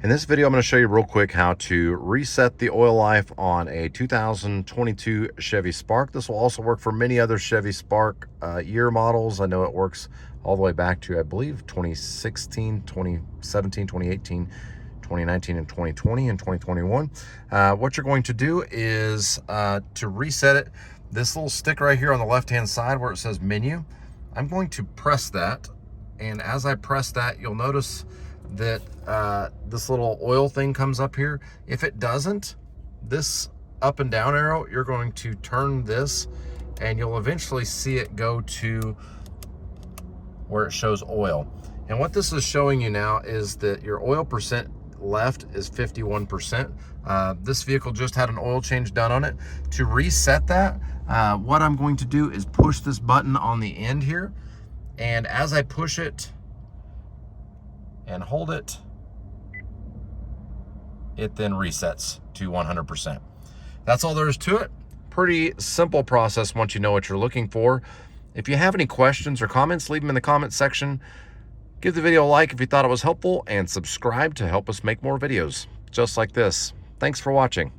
In this video, I'm going to show you real quick how to reset the oil life on a 2022 Chevy Spark. This will also work for many other Chevy Spark year models. I know it works all the way back to, I believe, 2016, 2017, 2018, 2019, and 2020 and 2021. What you're going to do is to reset it, this little stick right here on the left-hand side where it says menu, I'm going to press that. And as I press that, you'll notice that this little oil thing comes up here. If it doesn't, this up and down arrow, you're going to turn this and you'll eventually see it go to where it shows oil. And what this is showing you now is that your oil percent left is 51%. This vehicle just had an oil change done on it. To reset that, what I'm going to do is push this button on the end here. And as I push it and hold it, it then resets to 100%. That's all there is to it. Pretty simple process once you know what you're looking for. If you have any questions or comments, leave them in the comment section. Give the video a like if you thought it was helpful, and subscribe to help us make more videos just like this. Thanks for watching.